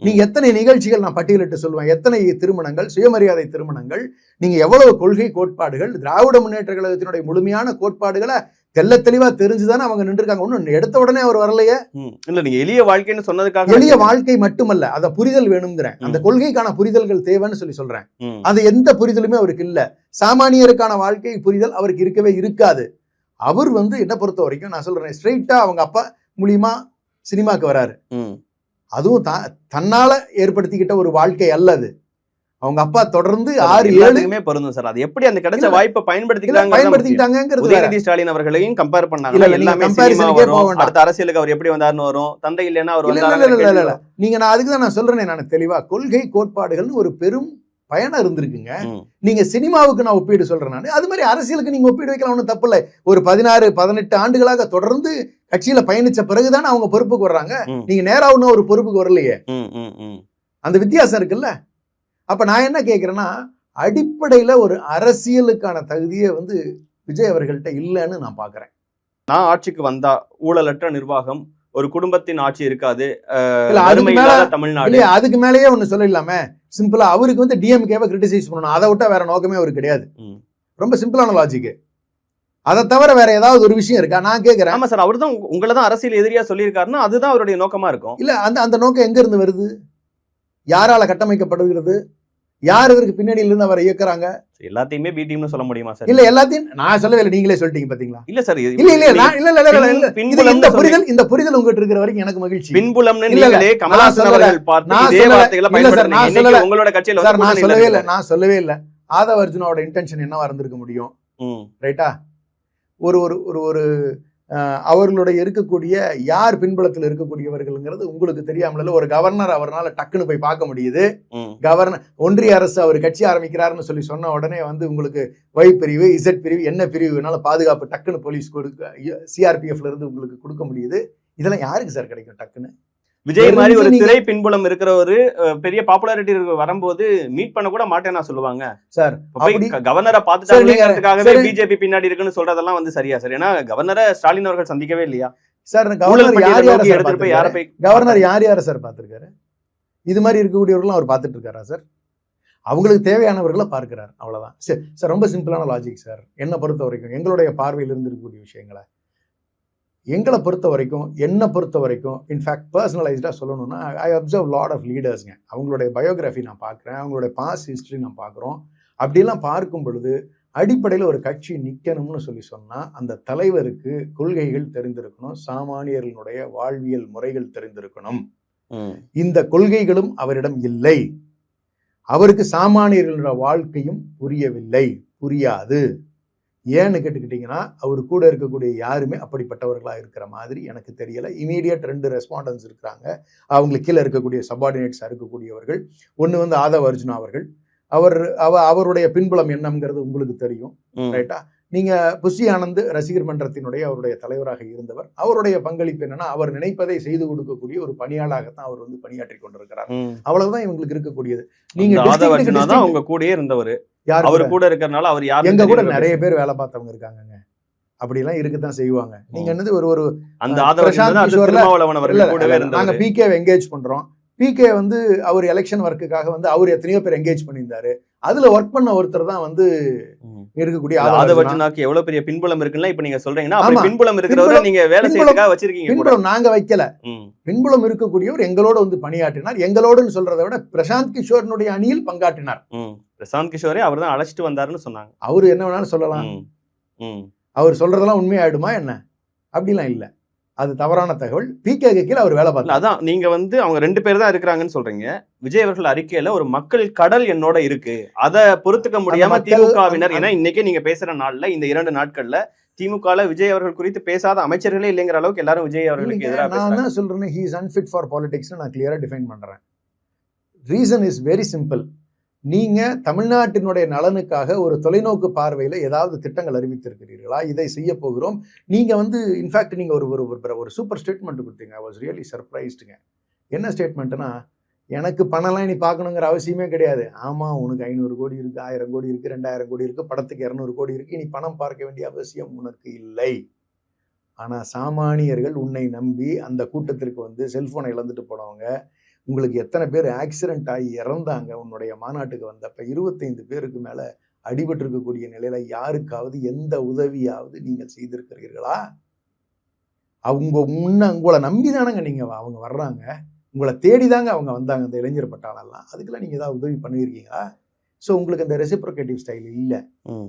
A: நீங்க எத்தனை நிகழ்ச்சிகள் நான் பட்டியலிட்டு சொல்லுவேன், எத்தனை திருமணங்கள், சுயமரியாதை திருமணங்கள், நீங்க எவ்வளவு கொள்கை கோட்பாடுகள், திராவிட முன்னேற்ற கழகத்தினுடைய முழுமையான கோட்பாடுகளை தெல்ல தெளிவா தெரிஞ்சுதானே அவங்க நின்றுருக்காங்க. ஒண்ணு எடுத்த உடனே அவர் வரலையே.
B: இல்ல, நீங்க எளிய வாழ்க்கைன்னு சொன்னதுக்காக
A: எளிய வாழ்க்கை மட்டுமல்ல, அத புரிதல் வேணுங்கிறேன். அந்த கொள்கைக்கான புரிதல்கள் தேவைன்னு சொல்றேன். அது எந்த புரிதலுமே அவருக்கு இல்ல. சாமானியருக்கான வாழ்க்கை புரிதல் அவருக்கு இருக்கவே இருக்காது. அவர் வந்து என்ன பொறுத்த வரைக்கும் நான் சொல்றேன், ஸ்ட்ரெயிட்டா அவங்க அப்பா மூலியமா சினிமாக்கு வராரு. அதுவும் தன்னால ஏற்படுத்திக்கிட்ட ஒரு வாழ்க்கை அல்லது. அவங்க அப்பா தொடர்ந்து 6-7
B: பொருந்தும் சார். அது எப்படி அந்த கிடைச்ச வாய்ப்பை பயன்படுத்திக்கிட்டாங்க. உதயநிதி ஸ்டாலின் அவர்களையும் கம்பேர் பண்ணாங்க. எல்லாமே அடுத்த அரசியலுக்கு அவர் எப்படி வந்தாருன்னு வரும். தந்தை இல்லைன்னா அவர்
A: இல்ல. நீங்க நான் அதுக்குதான் நான் சொல்றேன், நான் தெளிவா கொள்கை கோட்பாடுகள்னு ஒரு பெரும் பயணம் இருந்திருக்குங்க. நீங்க சினிமாவுக்கு நான் ஒப்பீடு சொல்றேன். நான் அது மாதிரி அரசியலுக்கு நீங்க ஒப்பீடு வைக்கலாம், ஒன்றும் தப்பு இல்லை. ஒரு 16-18 ஆண்டுகளாக தொடர்ந்து கட்சியில பயணிச்ச பிறகுதானே அவங்க பொறுப்புக்கு வர்றாங்க. நீங்க நேரா ஒன்னும் ஒரு பொறுப்புக்கு வரலையே. அந்த வித்தியாசம் இருக்குல்ல. அப்ப நான் என்ன கேட்கிறேன்னா, அடிப்படையில ஒரு அரசியலுக்கான தகுதியை வந்து விஜய் அவர்கள்ட்ட இல்லைன்னு நான் பாக்குறேன்.
B: நான் ஆட்சிக்கு வந்தா ஊழலற்ற நிர்வாகம், ஒரு குடும்பத்தின் ஆட்சி இருக்காது, தமிழ்நாடு,
A: அதுக்கு மேலேயே ஒண்ணு சொல்லலாமே. சிம்பிளா அவருக்கு வந்து டிஎம்கேவை கிரிட்டிசைஸ் பண்ணணும், அதை விட்டா வேற நோக்கமே அவருக்கு கிடையாது. ரொம்ப சிம்பிளான லாஜிக். அதை தவிர வேற ஏதாவது ஒரு விஷயம் இருக்கா நான் கேட்கிறேன்.
B: ஆமா சார், அவர் தான் உங்களை தான் அரசியல் எதிரியா சொல்லியிருக்காருன்னா அதுதான் அவருடைய நோக்கமா இருக்கும்.
A: இல்ல, அந்த நோக்கம் எங்க இருந்து வருது? யாரால கட்டமைக்கப்படுகிறது? யார் இதற்கு பின்னணியில இருந்து அவரை இயக்குறாங்க?
B: எல்லாத்தையுமே பி டீம்னு சொல்ல முடியுமா சார்?
A: இல்ல, எல்லாத்தையும் நான் சொல்லவே இல்லை, நீங்களே சொல்லிட்டீங்க பாத்தீங்களா?
B: இல்ல சார்,
A: இந்த புரிதல் உங்ககிட்ட இருக்கிற வரைக்கும் எனக்கு மகிழ்ச்சி.
B: பின்புலம்னு நீங்களே கமலஹாசன் அவர்கள் பார்த்து இதே வார்த்தைகளை பயன்படுத்துறீங்க. உங்களோட கட்சியில
A: சார் நான் சொல்லவே இல்லை. ஆதவ அர்ஜுனோட இன்டென்ஷன் என்னவா இருந்திருக்க முடியும்? ரைட்டா? ஒரு அவர்களுடைய இருக்கக்கூடிய யார் பின்புலத்தில் இருக்கக்கூடியவர்கள்ங்கிறது உங்களுக்கு தெரியாமல ஒரு கவர்னர் அவரால் டக்குன்னு போய் பார்க்க முடியுது. கவர்னர் ஒன்றிய அரசு அவர் கட்சி ஆரம்பிக்கிறாருன்னு சொல்லி சொன்ன உடனே வந்து உங்களுக்கு Y பிரிவு, Z பிரிவு, என்ன பிரிவுனால பாதுகாப்பு டக்குன்னு போலீஸ் கொடுக்க, சிஆர்பிஎஃப்ல இருந்து உங்களுக்கு கொடுக்க முடியுது. இதெல்லாம் யாருக்கு சார் கிடைக்கும் டக்குன்னு?
B: விஜய் மாதிரி ஒரு திரை பின்புலம் இருக்கிற ஒரு பெரிய பாப்புலாரிட்டி வரும்போது மீட் பண்ண கூட மாட்டேன்னா சொல்லுவாங்க
A: சார்.
B: கவர்னரை பார்த்துட்டாங்கவே பிஜேபி பின்னாடி இருக்குன்னு சொல்றதெல்லாம் வந்து சரியா சார்? ஏன்னா கவர்னரை ஸ்டாலின் அவர்கள் சந்திக்கவே இல்லையா
A: சார்? கவர்னர் யார் சார் பார்த்திருக்காரு? இது மாதிரி இருக்கக்கூடியவர்களும் அவர் பார்த்துட்டு இருக்காரா சார்? அவங்களுக்கு தேவையானவர்களை பார்க்கிறார், அவ்வளவுதான் சார். ரொம்ப சிம்பிளான லாஜிக் சார். என்னை பொறுத்த வரைக்கும், எங்களுடைய பார்வையில் இருந்து இருக்கக்கூடிய விஷயங்களை என்னை பொறுத்த வரைக்கும் இன்ஃபேக்ட் பர்சனலைஸ்டாக சொல்லணும்னா, ஐ அப்சர்வ் லாட் ஆஃப் லீடர்ஸ்ங்க. அவங்களுடைய பயோகிராஃபி நான் பார்க்குறேன், அவங்களுடைய பாஸ்ட் ஹிஸ்ட்ரி நான் பார்க்குறோம். அப்படிலாம் பார்க்கும் பொழுது அடிப்படையில் ஒரு கட்சி நிற்கணும்னு சொன்னால் அந்த தலைவருக்கு கொள்கைகள் தெரிந்திருக்கணும், சாமானியர்களுடைய வாழ்வியல் முறைகள் தெரிந்திருக்கணும். இந்த கொள்கைகளும் அவரிடம் இல்லை. அவருக்கு சாமானியர்களுடைய வாழ்க்கையும் புரியாது. ஏன்னு கேட்டுக்கிட்டீங்கன்னா, அவர் கூட இருக்கக்கூடிய யாருமே அப்படிப்பட்டவர்களாக இருக்கிற மாதிரி எனக்கு தெரியலை. இமீடியட் 2 ரெஸ்பாண்டன்ஸ் இருக்கிறாங்க. அவங்களுக்கு கீழே இருக்கக்கூடிய சப்பார்டினேட்ஸாக இருக்கக்கூடியவர்கள். ஒன்று வந்து ஆதவ அர்ஜுனா அவர்கள். அவருடைய பின்புலம் என்னங்கிறது உங்களுக்கு தெரியும், ரைட்டா? நீங்க புஷி ஆனந்த் ரசிகர் மன்றத்தினுடைய அவருடைய தலைவராக இருந்தவர். அவருடைய பங்களிப்பு என்னன்னா, அவர் நினைப்பதை செய்து கொடுக்கக்கூடிய ஒரு பணியாளராகத்தான் அவர் வந்து பணியாற்றி கொண்டிருக்கிறார். அவ்வளவுதான் இவங்களுக்கு இருக்கக்கூடியது.
B: நீங்க உங்க கூடயே இருந்தவர், அவர் கூட இருக்கிறனால அவர் யார்?
A: எங்க கூட நிறைய பேர் வேலை பார்த்தவங்க இருக்காங்க. அப்படிலாம் இருக்கத்தான் செய்வாங்க. நீங்க என்னது ஒரு அந்த நாங்க பிகே என்கேஜ் பண்றோம். பிகே வந்து அவர் எலெக்ஷன் ஒர்க்குக்காக வந்து அவர் எத்தனையோ பேர் என்கேஜ் பண்ணியிருந்தாரு. அதுல ஒர்க் பண்ண ஒருத்தர் தான் வந்து இருக்கக்கூடிய
B: ஆதவர்ஜுனாக்கு எவ்வளவு பெரிய பின்புலம் இருக்குன்னா இப்ப நீங்க சொல்றீங்கன்னா அப்படி பின்புலம் இருக்கிறவரை நீங்க வேலை செய்யறதுக்காக வச்சிருக்கீங்க.
A: பின்புலம் நாங்க வைக்கல. பின்புலம் இருக்கக்கூடியவர் எங்களோட வந்து பணியாற்றினார். எங்களோடுன்னு சொல்றதை விட பிரசாந்த் கிஷோரினுடைய அணியில் பங்காற்றினார்.
B: பிரசாந்த் கிஷோரே அவர் தான் அழைச்சிட்டு வந்தாருன்னு சொன்னாங்க.
A: அவரு என்ன வேணாலும் சொல்லலாம். அவர் சொல்றதெல்லாம் உண்மையாயிடுமா என்ன? அப்படிலாம் இல்ல. அது தவறான தகவல். பிகே கீழ அவர் வேலை பார்த்தார்.
B: அதான் நீங்க வந்து அவங்க 2 பேர் தான் இருக்கிறாங்கன்னு சொல்றீங்க. விஜய் அவர்கள் அறிக்கையில ஒரு மக்கள் கடல் என்னோட இருக்கு, அதை பொறுத்துக்க முடியாம திமுகவினர், ஏன்னா இன்னைக்கே நீங்க பேசுற நாள்ல இந்த 2 நாட்கள்ல திமுகல விஜய் அவர்கள் குறித்து பேசாத அமைச்சர்களே இல்லைங்கிற அளவுக்கு எல்லாரும் விஜய் அவர்களுக்கு எதிராக பேசுறாங்க.
A: நான் தான் சொல்றேன், he is unfit for politics நான் கிளியரா டிஃபைன் பண்றேன். Reason is very simple. நீங்க தமிழ்நாட்டினுடைய நலனுக்காக ஒரு தொலைநோக்கு பார்வையில ஏதாவது திட்டங்கள் அறிவித்திருக்கிறீர்களா? இதை செய்ய போகிறோம். நீங்க வந்து இன்ஃபேக்ட் நீங்க ஒரு சூப்பர் ஸ்டேட்மெண்ட் கொடுத்தீங்க. ஐ வாஸ் ரியலி சர்ப்ரைஸ்டுங்க. என்ன ஸ்டேட்மெண்ட்னா, எனக்கு பணம்லாம் நீ பார்க்கணுங்கிற அவசியமே கிடையாது. ஆமா, உனக்கு 500 கோடி இருக்கு, 1000 கோடி இருக்கு, 2000 கோடி இருக்கு, படத்துக்கு 200 கோடி இருக்கு, நீ பணம் பார்க்க வேண்டிய அவசியம் உனக்கு இல்லை. ஆனா சாமானியர்கள் உன்னை நம்பி அந்த கூட்டத்திற்கு வந்து செல்போனை இழந்துட்டு போனவங்க, உங்களுக்கு எத்தனை பேர் ஆக்சிடென்ட் ஆகி இறந்தாங்க உன்னுடைய மாநாட்டுக்கு வந்தப்ப, 25 பேருக்கு மேல அடிபட்டு இருக்கக்கூடிய நிலையில யாருக்காவது எந்த உதவியாவது நீங்கள் செய்திருக்கிறீர்களா? உங்களை நம்பி தானங்க நீங்க அவங்க வர்றாங்க, உங்களை தேடிதாங்க அவங்க வந்தாங்க, அந்த இளைஞர் பட்டாளெல்லாம். அதுக்கெல்லாம் நீங்க ஏதாவது உதவி பண்ணியிருக்கீங்களா? ஸோ உங்களுக்கு அந்த ரெசிப்ரோகேட்டிவ் ஸ்டைல் இல்லை.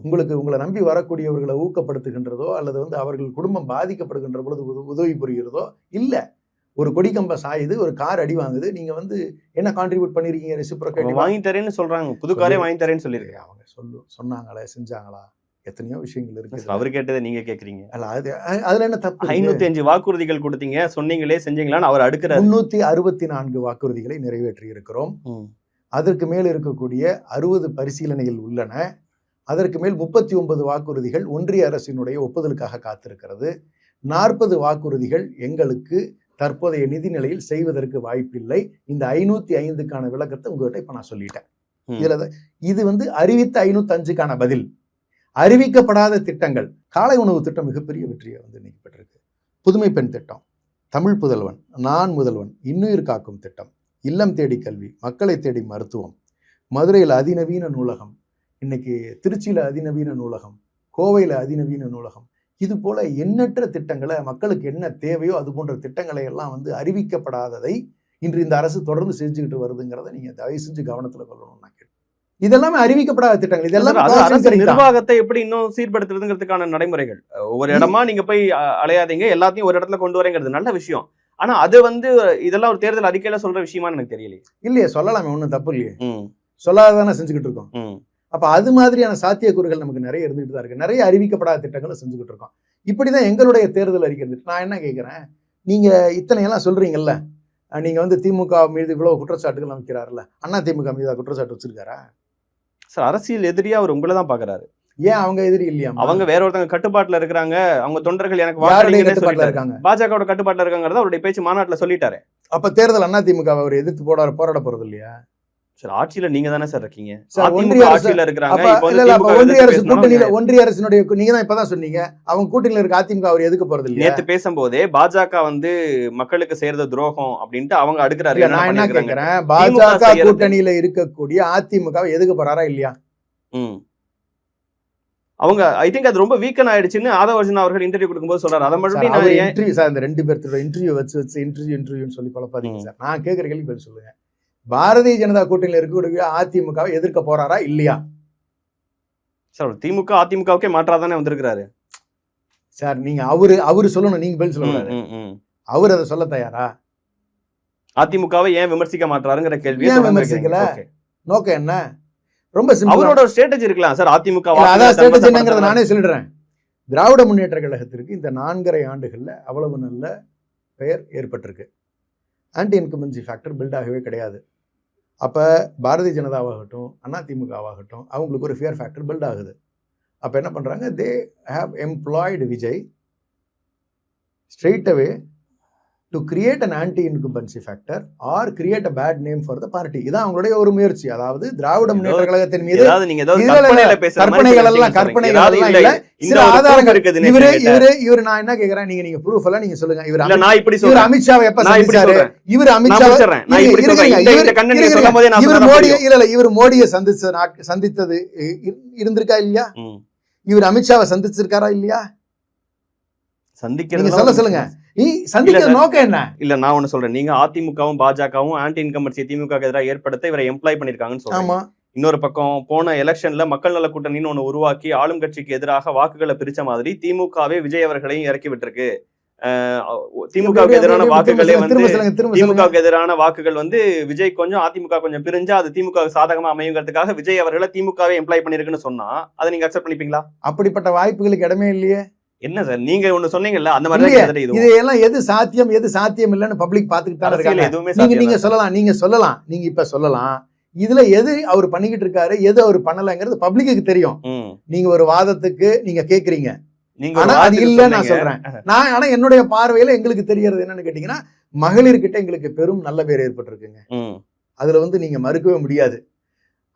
A: உங்களை நம்பி வரக்கூடியவர்களை ஊக்கப்படுத்துகின்றதோ அல்லது வந்து அவர்கள் குடும்பம் பாதிக்கப்படுகின்ற பொழுது உதவி புரிகிறதோ இல்லை. ஒரு கொடிக்கம்ப சாயுது, ஒரு கார் அடி வாங்குது, நீங்க வந்து என்ன கான்ட்ரிபியூட் பண்ணிருக்கீங்க? ரெசிப்ரோகேட்டிவ்
B: வாங்கி தரேன்னு சொல்றாங்க, புது காரே வாங்கி தரேன்னு சொல்லிருக்கேன்.
A: அவங்க சொன்னாங்களே, செஞ்சாங்களா? எத்தனையோ விஷயங்கள் இருக்கு.
B: அவர் கேட்டதை நீங்க கேக்குறீங்க.
A: அல்ல, அதுல என்ன தப்பு?
B: 505 வாக்குறுதிகள் கொடுத்தீங்க, சொன்னீங்களே, செஞ்சீங்களான்னு அவர் அடுக்கிறார்.
A: 364 வாக்குறுதிகளை நிறைவேற்றி இருக்கிறோம். அதற்கு மேல் இருக்கக்கூடிய 60 பரிசீலனைகள் உள்ளன. அதற்கு மேல் 39 வாக்குறுதிகள் ஒன்றிய அரசினுடைய ஒப்புதலுக்காக காத்திருக்கிறது. 40 வாக்குறுதிகள் எங்களுக்கு தற்போதைய நிதி நிலையில் செய்வதற்கு வாய்ப்பில்லை. இந்த 505க்கான விளக்கத்தை உங்ககிட்ட இப்ப நான் சொல்லிட்டேன். இது வந்து அறிவித்த 505க்கான பதில். அறிவிக்கப்படாத திட்டங்கள், காலை உணவு திட்டம் மிகப்பெரிய வெற்றியை வந்து இன்னைக்கு பெற்றிருக்கு. புதுமை பெண் திட்டம், தமிழ் புதல்வன், நான் முதல்வன், இன்னுயிர் காக்கும் திட்டம், இல்லம் தேடி கல்வி, மக்களை தேடி மருத்துவம், மதுரையில் அதிநவீன நூலகம், இன்னைக்கு திருச்சியில அதிநவீன நூலகம், கோவையில் அதிநவீன நூலகம், இது போல எண்ணற்ற திட்டங்களை, மக்களுக்கு என்ன தேவையோ அது போன்ற திட்டங்களை எல்லாம் வந்து அறிவிக்கப்படாததை இன்று இந்த அரசு தொடர்ந்து செஞ்சுக்கிட்டு வருதுங்கிறத நீங்க தயவு செஞ்சு கவனத்துல கொள்ளணும். நான் கேட்டேன், இதெல்லாமே அறிவிக்கப்படாத திட்டங்கள். இதெல்லாம்
B: நிர்வாகத்தை எப்படி இன்னும் சீர்படுத்துறதுங்கிறதுக்கான நடைமுறைகள். ஒவ்வொரு இடமா நீங்க போய் அலையாதீங்க, எல்லாத்தையும் ஒரு இடத்துல கொண்டு வரேங்கிறது நல்ல விஷயம். ஆனா அது வந்து இதெல்லாம் ஒரு தேர்தல் அறிக்கையில சொல்ற விஷயமான்னு எனக்கு தெரியலையே.
A: இல்லையே, சொல்லலாமே, ஒன்றும் தப்பு இல்லையே. சொல்லாதானே செஞ்சுக்கிட்டு இருக்கோம். அப்ப அது மாதிரியான சாத்தியக்கூறுகள் நமக்கு நிறைய இருந்துகிட்டு தான் இருக்கு. நிறைய அறிவிக்கப்படாத திட்டங்களை செஞ்சுக்கிட்டு இருக்கோம். இப்படிதான் எங்களுடைய தேர்தல் அறிக்கை இருந்துட்டு. நான் என்ன கேட்கிறேன், நீங்க இத்தனை எல்லாம் சொல்றீங்கல்ல, நீங்க வந்து திமுக மீது இவ்வளவு குற்றச்சாட்டுகள் அமைக்கிறாருல்ல, அண்ணா திமுக மீது குற்றச்சாட்டு வச்சிருக்காரா?
B: சார், அரசியல் எதிரியா அவர் உங்களை தான் பாக்குறாரு.
A: ஏன் அவங்க எதிரி இல்லையா?
B: அவங்க வேற ஒருத்தங்க கட்டுப்பாட்டுல இருக்காங்க, அவங்க தொண்டர்கள் எனக்கு
A: கட்டுப்பாட்டுல இருக்காங்க,
B: பாஜக கட்டுப்பாட்டுல இருக்காங்கிறத அவருடைய பேச்சு மாநாட்டுல சொல்லிட்டாரு.
A: அப்ப தேர்தல் அண்ணா திமுக அவர் எதிர்த்து போராட போறது இல்லையா?
B: சார், ஆட்சியில நீங்க தானே சார் இருக்கீங்க,
A: ஒன்றிய
B: ஆட்சியில இருக்காங்க.
A: ஒன்றிய அரசு கூட்டணியில, ஒன்றிய அரசினுடைய நீங்க தான் இப்பதான் சொன்னீங்க அவங்க கூட்டணியில இருக்க அதிமுக அவர் எதுக்கு போறது இல்லையா?
B: நேத்து பேசும்போதே பாஜக வந்து மக்களுக்கு செய்யறது துரோகம் அப்படின்ட்டு அவங்க அடுக்கிறாரு.
A: நான் என்ன கேட்கிறேன், பாஜக கூட்டணியில இருக்கக்கூடிய அதிமுக எதுக்கு போறாரா இல்லையா?
B: அவங்க ஐ திங்க் அது ரொம்ப வீக்கன் ஆயிடுச்சுன்னு ஆதவர்ஜுனா அவர்கள் இன்டர்வியூ கொடுக்கும்போது சொல்றாரு. அதை மட்டும்
A: இன்டர்வியூ சார், இந்த 2 பேர்த்தோட இன்டர்வியூ வச்சு இன்டர்வியூன்னு சொல்லி குழப்பாதீங்க சார். நான் கேட்கிற கேள்வி பதில் சொல்லுங்க. பாரதிய ஜனதா கூட்டணியில் இருக்கக்கூடிய அதிமுகவை எதிர்க்க போறாரா இல்லையா?
B: சார், திமுக அதிமுகவுக்கே மாற்றாதானே வந்திருக்கிறாரு
A: சார். நீங்க அவரு சொல்லணும், நீங்க பதில் சொல்லக்கூடாது. அவர் அதை சொல்ல தயாரா?
B: அதிமுகவை ஏன் விமர்சிக்க மாட்டாருங்கிற கேள்வி.
A: ஏன் விமர்சிக்கல? நோக்கம் என்ன? ரொம்ப சிம்பிள்.
B: அவரோட ஸ்ட்ராட்டஜி இருக்கலாம் சார். அதிமுக
A: அதான் ஸ்ட்ராட்டஜி என்னங்கறத நானே சொல்லிடுறேன். திராவிட முன்னேற்ற கழகத்திற்கு இந்த 4.5 ஆண்டுகள்ல அவ்வளவு நல்ல பெயர் ஏற்பட்டிருக்கு. ஆன்டி இன்கம்பன்சி ஃபேக்டர் பில்ட் ஆகவே கிடையாது. அப்ப பாரதிய ஜனதாவாகட்டும் அதிமுகவாகட்டும் அவங்களுக்கு ஒரு ஃபியர் ஃபேக்டர் பில்ட் ஆகுது. அப்ப என்ன பண்றாங்க, they have employed Vijay straight away to create an anti incumbency factor or create a bad name for the party. இதான் அவங்களுடைய ஒரு முயற்சி. அதாவது திராவிட முன்னேற்ற கழகத்தின் மீது கற்பனைகள் எல்லாம் இல்ல, சில ஆதாரங்கள் இருக்குது. இவரு நான் என்ன கேக்குறேன், நீங்க ப்ரூஃப் எல்லாம் நீங்க சொல்லுங்க. இவர் அமித்ஷாவை எப்ப சந்திச்சாரு? இவர் இவர் மோடியை சந்தித்தது இருந்திருக்கா இல்லையா? இவர் அமித்ஷாவை சந்திச்சிருக்காரா இல்லையா? சொல்லுங்க. சந்திக்கிற நோக்கம் என்ன?
B: இல்ல நான் ஒண்ணு சொல்றேன். நீங்க அதிமுகவும் பாஜகவும் ஆன்டி இன்கம்பன்சி திமுக எதிராக ஏற்படுத்த இவரை எம்ப்ளாய் பண்ணிருக்காங்கன்னு சொல்றாங்க. இன்னொரு பக்கம் போன எலெக்ஷன்ல மக்கள் நல கூட்டணின்னு ஒண்ணு உருவாக்கி ஆளும் கட்சிக்கு எதிராக வாக்குகளை பிரிச்ச மாதிரி திமுகவே விஜய் அவர்களையும் இறக்கி விட்டுருக்கு. திமுகவுக்கு எதிரான வாக்குகளே திமுகவுக்கு எதிரான வாக்குகள் விஜய் கொஞ்சம் அதிமுக கொஞ்சம் பிரிஞ்சா அது திமுக சாதகமா அமையுங்கிறதுக்காக விஜய் அவர்களை திமுகவே எம்ப்ளாய் பண்ணிருக்குன்னு சொன்னா அதை நீங்க அக்செப்ட் பண்ணிப்பீங்களா?
A: அப்படிப்பட்ட வாய்ப்புகளுக்கு இடமே இல்லையே.
B: என்ன சார் நீங்க ஒண்ணு சொன்னீங்கல்ல, அந்த மாதிரி
A: இதெல்லாம் எது சாத்தியம் எது சாத்தியம் இல்லன்னு பப்ளிக் பாத்துக்கிட்டு நீங்க சொல்லலாம் நீங்க இப்ப சொல்லலாம். இதுல எது அவர் பண்ணிக்கிட்டு இருக்காரு எது அவர் பண்ணலங்கிறது பப்ளிக்கு தெரியும். நீங்க ஒரு வாதத்துக்கு நீங்க கேக்குறீங்க, ஆனா அது இல்ல நான் சொல்றேன். ஆனா என்னுடைய பார்வையில எங்களுக்கு தெரியறது என்னன்னு கேட்டீங்கன்னா, மகளிர்கிட்ட எங்களுக்கு பெரும் நல்ல பேர் ஏற்பட்டிருக்குங்க. அதுல நீங்க மறுக்கவே முடியாது.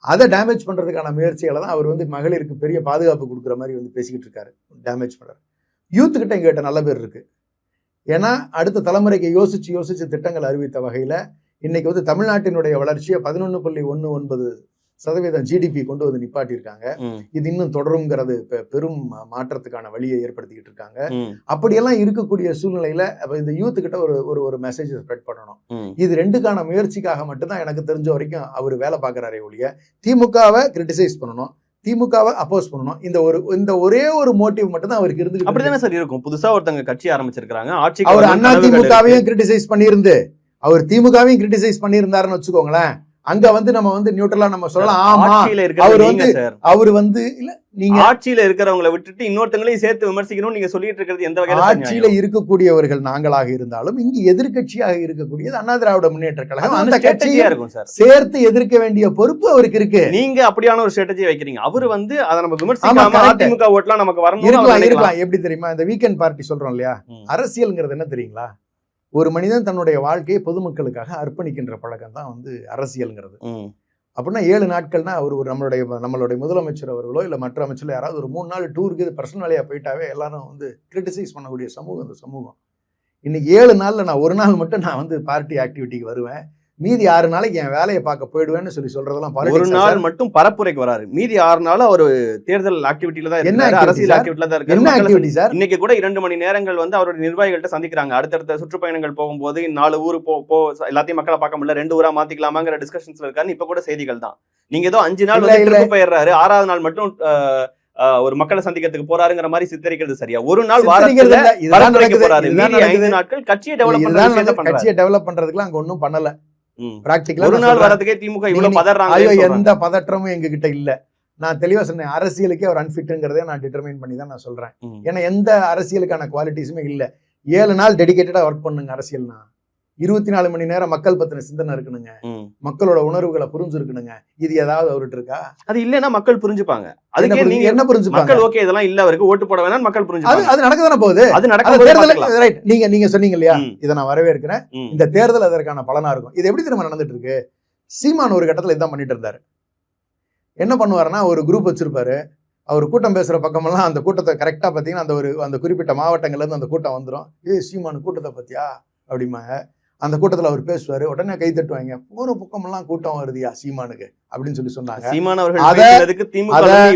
A: அதை டேமேஜ் பண்றதுக்கான முயற்சிகளை தான் அவர் மகளிருக்கு பெரிய பாதுகாப்பு கொடுக்குற மாதிரி பேசிக்கிட்டு இருக்காரு. டேமேஜ் பண்றாரு. யூத்து கிட்ட எங்கிட்ட நல்ல பேர் இருக்கு. ஏன்னா அடுத்த தலைமுறைக்கு யோசிச்சு திட்டங்கள் அறிவித்த வகையில இன்னைக்கு தமிழ்நாட்டினுடைய வளர்ச்சியை 11.19% ஜிடிபி கொண்டு நிப்பாட்டியிருக்காங்க. இது இன்னும் தொடருங்கிறது பெரும் மாற்றத்துக்கான வழியை ஏற்படுத்திக்கிட்டு இருக்காங்க. அப்படியெல்லாம் இருக்கக்கூடிய சூழ்நிலையில இந்த யூத்து கிட்ட ஒரு மெசேஜ் ஸ்ப்ரெட் பண்ணணும். இது ரெண்டுக்கான முயற்சிக்காக மட்டும்தான் எனக்கு தெரிஞ்ச வரைக்கும் அவர் வேலை பார்க்கறாரே ஒழிய திமுகவை கிரிட்டிசைஸ் பண்ணணும், திமுகவை அப்போஸ் பண்ணணும், இந்த ஒரே ஒரு மோட்டிவ் மட்டும் தான் அவருக்கு இருந்து.
B: அப்படிதானே சார் இருக்கும். புதுசா ஒருத்தங்க கட்சி ஆரம்பிச்சிருக்காங்க, ஆட்சி
A: அவர் அண்ணா திமுகவையும் கிரிட்டிசைஸ் பண்ணியிருந்து அவர் திமுகவையும் கிரிட்டிசைஸ் பண்ணியிருந்தாருன்னு வச்சுக்கோங்களேன். அங்க நம்ம நியூட்ரலா நம்ம சொல்லலாம். ஆமா அவர் இல்ல நீங்க
B: ஆட்சியில இருக்கிறவங்களை விட்டுட்டு இன்னொருத்தங்களையும் சேர்த்து விமர்சிக்கணும் நீங்க சொல்லிட்டு இருக்கிறது எந்த வகையில?
A: ஆட்சியில இருக்கக்கூடியவர்கள் நாங்களாக இருந்தாலும் இங்கு எதிர்கட்சியாக இருக்கக்கூடியது அண்ணா திராவிட முன்னேற்ற கழகம். அந்த கட்சியா இருக்கும் சார். சேர்த்து எதிர்க்க வேண்டிய பொறுப்பு அவருக்கு இருக்கு.
B: நீங்க அப்படியான ஒரு ஸ்ட்ராட்டஜி வைக்கிறீங்க. அவரு அதை நம்ம விமர்சிக்காம அதிமுக ஓட்லாம் நமக்கு வரணும்
A: இருக்கலாம். எப்படி தெரியுமா, இந்த வீக்கெண்ட் பார்ட்டி சொல்றோம் இல்லையா, அரசியல்ங்கிறது என்ன தெரியுங்களா? ஒரு மனிதன் தன்னுடைய வாழ்க்கையை பொதுமக்களுக்காக அர்ப்பணிக்கின்ற பழக்கம் தான் அரசியல்ங்கிறது. அப்படின்னா 7 நாட்கள்னா அவர் நம்மளுடைய முதலமைச்சர் அவர்களோ இல்ல மற்ற அமைச்சர்களோ யாராவது ஒரு 3 நாள் டூருக்கு பர்சனல் வேலையா போயிட்டாவே எல்லாரும் கிரிட்டிசைஸ் பண்ணக்கூடிய சமூகம் இந்த சமூகம். இன்னைக்கு 7 நாள்ல நான் ஒரு நாள் மட்டும் நான் பார்ட்டி ஆக்டிவிட்டிக்கு வருவேன், மீதி 6 நாளைக்கு என் வேலையை பார்க்க போயிடுவேன்னு சொல்றதெல்லாம்
B: ஒரு நாள் மட்டும் பரப்புரைக்கு வராரு, மீதி 6 நாள் ஒரு தேர்தல் ஆக்டிவிட்டில தான் இருக்காரு, அரசியல் ஆக்டிவிட்டில தான் இருக்காரு. இன்னைக்கு கூட 2 மணி நேரங்கள் அவருடைய நிர்வாகிகள்ட்ட சந்திக்கிறாங்க. அடுத்தடுத்த சுற்றுப்பயணங்கள் போகும்போது 4 ஊரு எல்லாத்தையும் மக்களை பார்க்க முடியல, 2 ஊரா மாத்திக்கலாமாங்கிற டிஸ்கஷன்ஸ்ல இருக்காரு. இப்ப கூட செய்திகள் தான். நீங்க ஏதோ 5 நாள் போயிடுறாரு, 6வது நாள் மட்டும் ஒரு மக்களை சந்திக்கிறதுக்கு போறாருங்கிற மாதிரி சித்தரிக்கிறது சரியா? ஒரு நாள் வாரத்துக்கு போறாரு, மீதி 5 நாட்கள் கட்சியை
A: டெவலப் பண்றதுக்கு அங்க ஒன்னும் பண்ணல.
B: ஒரு நாள் வரதுக்கே திமுக இவ்வளவு பதறாங்க.
A: எந்த பதற்றமும் எங்க கிட்ட இல்ல. நான் தெளிவா சொன்னேன், அரசியலுக்கே அவர் அன்ஃபிட்ங்கிறதே நான் டிட்டர்மைன் பண்ணி தான் நான் சொல்றேன். ஏன்னா எந்த அரசியலுக்கான குவாலிட்டிஸுமே இல்ல. 7 நாள் டெடிகேட்டடா ஒர்க் பண்ணுங்க. அரசியல்னா 24 மணி நேரம் மக்கள் பத்தின சிந்தனை இருக்கணுங்க, மக்களோட உணர்வுகளை புரிஞ்சிருக்கணுங்க. இது ஏதாவது அவர்கிட்ட இருக்கா?
B: அது இல்லன்னா மக்கள் புரிஞ்சுப்பாங்க. அதுக்கு நீங்க
A: என்ன புரிஞ்சுப்பாங்க?
B: ஓகே இதெல்லாம் இல்ல, அவருக்கு ஓட்டு போட வேணாம் மக்கள் புரிஞ்சுப்பாங்க.
A: அது நடக்கதானே போகுது. அது நடக்க ரைட். நீங்க சொன்னீங்க இல்லையா, இதை நான் வரவேற்கிறேன். இந்த தேர்தல் அதற்கான பலனா இருக்கும். இது எப்படி திரும்ப நடந்துட்டு இருக்கு? சீமான் ஒரு கட்டத்துல இதான் பண்ணிட்டு இருந்தாரு. என்ன பண்ணுவாருன்னா, ஒரு குரூப் வச்சிருப்பாரு, அவர் கூட்டம் பேசுற பக்கமெல்லாம் அந்த கூட்டத்தை கரெக்டா பாத்தீங்கன்னா அந்த குறிப்பிட்ட மாவட்டங்கள்ல இருந்து அந்த கூட்டம் வந்துடும். சீமான் கூட்டத்தை பத்தியா அப்படிமாங்க. அந்த கூட்டத்துல அவர் பேசுவாரு, உடனே கை தட்டுவாங்க. போற பக்கமெல்லாம் கூட்டம் வருதியா சீமானுக்கு அப்படின்னு சொன்னாங்க.
B: சீமான் அவர்கள்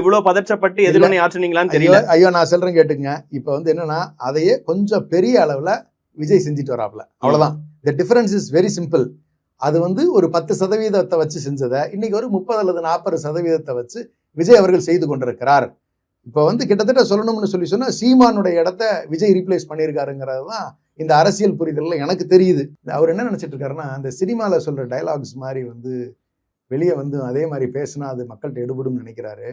B: இவ்வளவு பதற்றப்பட்டு எதிர்வினை ஆற்றுனீங்களான்னு தெரியல.
A: ஐயோ நான் சொல்றேன் கேட்டுங்க. இப்ப என்னன்னா, அதையே கொஞ்சம் பெரிய அளவுல விஜய் செஞ்சுட்டு வராப்ல, அவ்வளவுதான். The difference is very simple. அது ஒரு 10% வச்சு செஞ்சதை இன்னைக்கு ஒரு 30 அல்லது 40% வச்சு விஜய் அவர்கள் செய்து கொண்டிருக்கிறார். இப்ப கிட்டத்தட்ட சொல்லணும்னு சொன்னா சீமானுடைய இடத்த விஜய் ரீப்ளேஸ் பண்ணியிருக்காருங்கிறது தான் இந்த அரசியல் புரிதல்ல எனக்கு தெரியுது. அவர் என்ன நினைச்சிட்டு இருக்காருன்னா, அந்த சினிமால சொல்ற டயலாக்ஸ் மாதிரி வெளியே அதே மாதிரி பேசினா அது மக்கள்கிட்ட எடுபடும் நினைக்கிறாரு.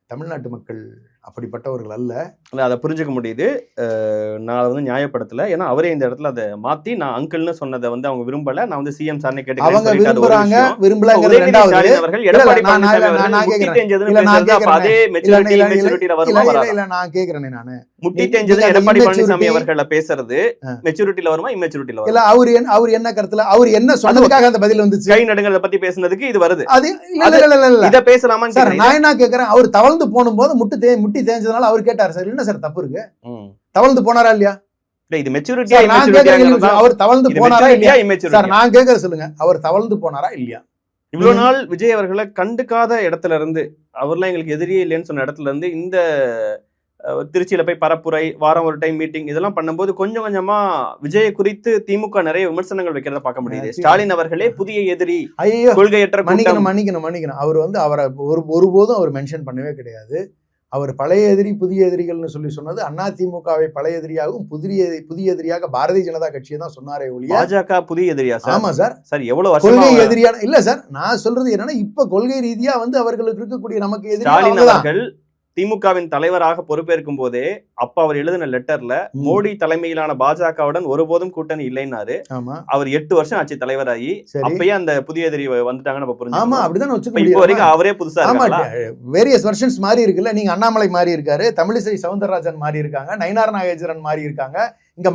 A: தமிழ்நாட்டு மக்கள் அப்படிப்பட்டவர்கள் அல்ல.
B: இல்லை, அதை புரிஞ்சுக்க முடியுது. நான் வந்து நியாயப்படுத்தல. ஏன்னா அவரே இந்த இடத்துல அதை மாத்தி நான் அங்கிள்னு சொன்னதை வந்து அவங்க விரும்பல. நான் வந்து சிஎம் சார்னே
A: அவங்க
B: கேட்டு
A: விரும்புறாங்க விரும்பலங்கிறது ரெண்டாவது.
B: அவர்கள் எடப்பாடி பழனிசாமி அவர்கள் முட்டி தேஞ்சதுன்னு பேசுறது அப்ப அதே மெச்சூரிட்டியில வருமா வராதா?
A: இல்ல நான் கேக்குறேனே, நானு
B: முட்டி தேஞ்சது எடப்பாடி பழனிசாமி அவர்கள பேசுறது மெச்சூரிட்டியில வருமா இம்மெச்சூரிட்டியில வருமா?
A: இல்ல அவர் என்ன கருத்துல அவர் என்ன சொன்னதுக்காக அந்த பதில் வந்துச்சு?
B: கை நடுங்கிறத பத்தி பேசுனதுக்கு இது வருது.
A: அது இல்ல
B: இத பேசலாமா
A: சார்? நான் என்ன கேக்குறேன், அவர் தவழ்ந்து போனும்போது முட்டி தேஞ்சதுனால அவர் கேட்டார் சார். என்ன சார் தப்பு இருக்கு? தவழ்ந்து போனாரா இல்லையா?
B: இது மெச்சூரிட்டியா
A: அவர் தவழ்ந்து போனாரா இல்லையா?
B: சார்
A: நான் கேக்குறேன், சொல்லுங்க, அவர் தவழ்ந்து போனாரா இல்லையா?
B: இவ்வளவு நாள் விஜய் அவர்களை கண்டுக்காத இடத்துல இருந்து, அவர்லாம் எங்களுக்கு எதிரியே இல்லைன்னு சொன்ன இடத்துல இருந்து இந்த திருச்சியில போய் பரப்புரை, வாரம் ஒரு டைம் மீட்டிங் இதெல்லாம் பண்ணும்போது கொஞ்சம் கொஞ்சமா விஜய் குறித்து திமுக நிறைய விமர்சனங்கள் வைக்கிறத பார்க்க முடியுது. ஸ்டாலின் அவர்களே புதிய எதிரி, கொள்கையற்ற
A: மன்னிக்கணும். அவர் வந்து அவரை ஒருபோதும் அவர் மென்ஷன் பண்ணவே கிடையாது. அவர் பழைய எதிரி புதிய எதிரிகள்னு சொன்னது அதிமுகவை பழைய எதிரியாகவும் புதிய எதிரியாக பாரதிய ஜனதா கட்சியை தான் சொன்னாரே ஒழிய
B: பாஜக புதிய எதிரியா சார்?
A: ஆமா சார்.
B: சார் எவ்வளவு
A: கொள்கை எதிரியான இல்ல சார். நான் சொல்றது என்னன்னா, இப்ப கொள்கை ரீதியா வந்து அவர்களுக்கு இருக்கக்கூடிய நமக்கு எதிரி
B: ஸ்டாலின் அவர்கள் திமுகவின் தலைவராக பொறுப்பேற்கும் போதே அப்ப அவர் எழுதின லெட்டர்ல மோடி தலைமையிலான பாஜகவுடன் ஒருபோதும் கூட்டணி இல்லைன்னாரு. அவர் 8 வருஷம் ஆட்சி தலைவராகி, அப்பயே அந்த புதிய எதிரி வந்துட்டாங்கன்னு நம்ம புரிஞ்சு.
A: ஆமா, அப்படிதான் வச்சுக்க
B: இப்போ வரைக்கும் அவரே புதுசா
A: வேரியஸ் வெர்ஷன்ஸ் மாறி இருக்குல்ல. நீங்க அண்ணாமலை மாறி இருக்காரு, தமிழிசை சவுந்தரராஜன் மாறி இருக்காங்க, நயினார் நாகேஸ்வரன் மாறி இருக்காங்க. இங்க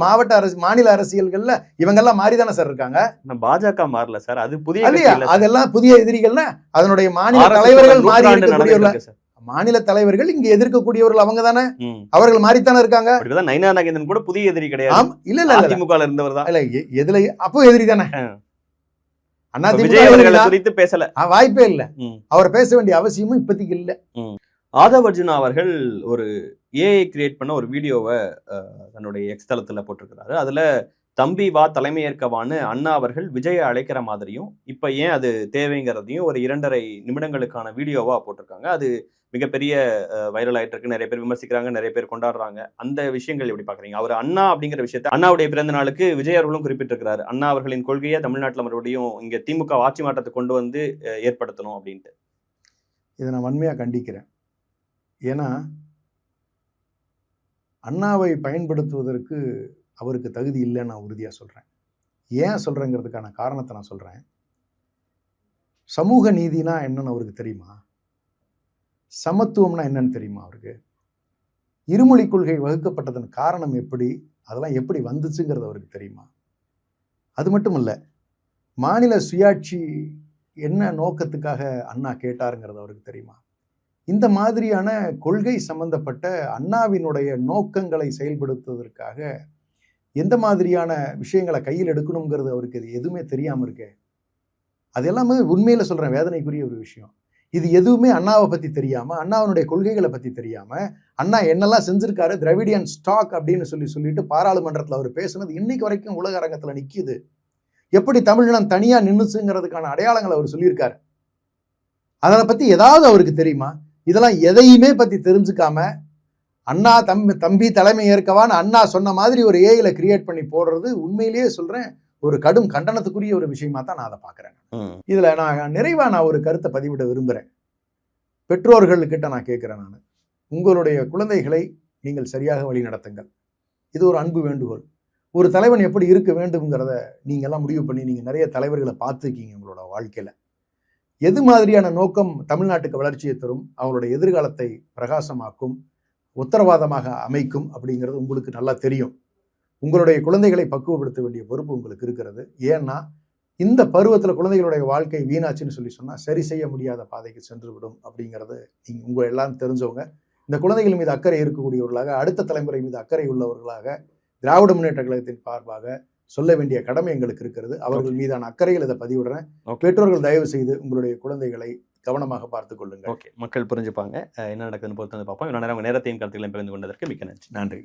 A: மாநில அரசியல்கள்ல இவங்க எல்லாம் மாறி தானே சார் இருக்காங்க.
B: பாஜக மாறல சார், அது புதிய
A: அதெல்லாம் புதிய எதிரிகள்னா அதனுடைய மாநில தலைவர்கள் மாறி இருக்கக்கூடியவர்கள், மாநில தலைவர்கள் இங்க எதிர்க்கக்கூடியவர்கள் அவங்க தானே, அவர்கள் மாறித்தானே இருக்காங்க.
B: நயினார் நாகேந்திரன் கூட புதிய எதிரி கிடையாது.
A: இல்ல
B: அதிமுக இருந்தவர் தான்.
A: இல்ல எதுல அப்போ எதிரி தானே.
B: அதிமுக குறித்து பேசல,
A: வாய்ப்பே இல்ல. அவர் பேச வேண்டிய அவசியமும் இப்போதைக்கு இல்ல.
B: ஆதவ் அர்ஜுனா அவர்கள் ஒரு ஏஐ கிரியேட் பண்ண ஒரு வீடியோவை தன்னுடைய எக்ஸ் தளத்துல போட்டிருக்கிறாரு. அதுல தம்பி வா தலைமையேற்கவான்னு அண்ணா அவர்கள் விஜயை அழைக்கிற மாதிரியும், இப்ப ஏன் அது தேவைங்கிறதையும் ஒரு 2.5 நிமிடங்களுக்கான வீடியோவா போட்டிருக்காங்க. அது மிகப்பெரிய வைரல் ஆயிட்டு இருக்கு. நிறைய பேர் விமர்சிக்கிறாங்க, நிறைய பேர் கொண்டாடுறாங்க. அந்த விஷயங்கள் எப்படி பாக்குறீங்க? அவர் அண்ணா அப்படிங்கிற விஷயத்த, அண்ணாவுடைய பிறந்த நாளுக்கு விஜய் அவர்களும் குறிப்பிட்டிருக்கிறாரு, அண்ணா அவர்களின் கொள்கையை தமிழ்நாட்டில் மறுபடியும் இங்க திமுக ஆட்சி மாற்றத்தை கொண்டு வந்து ஏற்படுத்தணும் அப்படின்ட்டு.
A: இதை நான் வன்மையா கண்டிக்கிறேன். ஏன்னா அண்ணாவை பயன்படுத்துவதற்கு அவருக்கு தகுதி இல்லைன்னு நான் உறுதியா சொல்றேன். ஏன் சொல்றேங்கிறதுக்கான காரணத்தை நான் சொல்றேன். சமூக நீதினா என்னன்னு அவருக்கு தெரியுமா? சமத்துவம்னா என்னன்னு தெரியுமா அவருக்கு? இருமொழி கொள்கை வகுக்கப்பட்டதன் காரணம் எப்படி, அதெல்லாம் எப்படி வந்துச்சுங்கிறது அவருக்கு தெரியுமா? அது மட்டும் இல்ல, மாநில சுயாட்சி என்ன நோக்கத்துக்காக அண்ணா கேட்டாருங்கிறது அவருக்கு தெரியுமா? இந்த மாதிரியான கொள்கை சம்பந்தப்பட்ட அண்ணாவினுடைய நோக்கங்களை செயல்படுத்துவதற்காக எந்த மாதிரியான விஷயங்களை கையில் எடுக்கணுங்கிறது அவருக்கு இது எதுவுமே தெரியாம இருக்கே. அது எல்லாமே உண்மையில சொல்றேன், வேதனைக்குரிய ஒரு விஷயம். இது எதுவுமே அண்ணாவை பத்தி தெரியாம, அண்ணாவினுடைய கொள்கைகளை பத்தி தெரியாம, அண்ணா என்னெல்லாம் செஞ்சிருக்காரு, திராவிடியன் ஸ்டாக் அப்படின்னு சொல்லிட்டு பாராளுமன்றத்தில் அவர் பேசுனது இன்னைக்கு வரைக்கும் உலக அரங்கத்துல நிக்குது. எப்படி தமிழினம் தனியா நின்னுச்சுங்கிறதுக்கான அடையாளங்களை அவர் சொல்லியிருக்காரு. அதனை பத்தி ஏதாவது அவருக்கு தெரியுமா? இதெல்லாம் எதையுமே பத்தி தெரிஞ்சுக்காம அண்ணா தம்பி தலைமை ஏற்கவான்னு அண்ணா சொன்ன மாதிரி ஒரு ஏஐல கிரியேட் பண்ணி போடுறது உண்மையிலேயே சொல்றேன் ஒரு கடும் கண்டனத்துக்குரிய ஒரு விஷயமா தான் நான் அதை பாக்குறேன். இதுல நான் நிறைவா ஒரு கருத்தை பதிவிட விரும்புறேன். பெற்றோர்கள்கிட்ட நான் கேட்கிறேன், நான் உங்களுடைய குழந்தைகளை நீங்கள் சரியாக வழி நடத்துங்கள். இது ஒரு அன்பு வேண்டுகோள். ஒரு தலைவன் எப்படி இருக்க வேண்டும்ங்கிறத நீங்க எல்லாம் முடிவு பண்ணி நீங்க நிறைய தலைவர்களை பார்த்துருக்கீங்க உங்களோட வாழ்க்கையில. எது மாதிரியான நோக்கம் தமிழ்நாட்டுக்கு வளர்ச்சியை தரும், அவங்களுடைய எதிர்காலத்தை பிரகாசமாக்கும், உத்தரவாதமாக அமைக்கும் அப்படிங்கிறது உங்களுக்கு நல்லா தெரியும். உங்களுடைய குழந்தைகளை பக்குவப்படுத்த வேண்டிய பொறுப்பு உங்களுக்கு இருக்கிறது. ஏன்னா இந்த பருவத்தில் குழந்தைகளுடைய வாழ்க்கை வீணாச்சுன்னு சொன்னா சரி செய்ய முடியாத பாதைக்கு சென்று விடும் அப்படிங்கிறது நீங்கள் உங்கள் எல்லாம் தெரிஞ்சவங்க. இந்த குழந்தைகள் மீது அக்கறை இருக்கக்கூடியவர்களாக, அடுத்த தலைமுறை மீது அக்கறை உள்ளவர்களாக திராவிட முன்னேற்ற கழகத்தின் சார்பாக சொல்ல வேண்டிய கடமை எங்களுக்கு இருக்கிறது. அவர்கள் மீதான அக்கறையில் இதை பதிவிடுறேன். பெற்றோர்கள் தயவு செய்து உங்களுடைய குழந்தைகளை கவனமாக பார்த்துக் கொள்ளுங்கள்.
B: மக்கள் புரிஞ்சுப்பாங்க என்ன நடக்குதுன்னு பொறுத்து வந்து பார்ப்போம். இவ்வளவு நேரம் நேரத்தையும் கருத்துக்களையும் பகிர்ந்து கொண்டதற்கு மிக்க நன்றி.
A: நன்றி.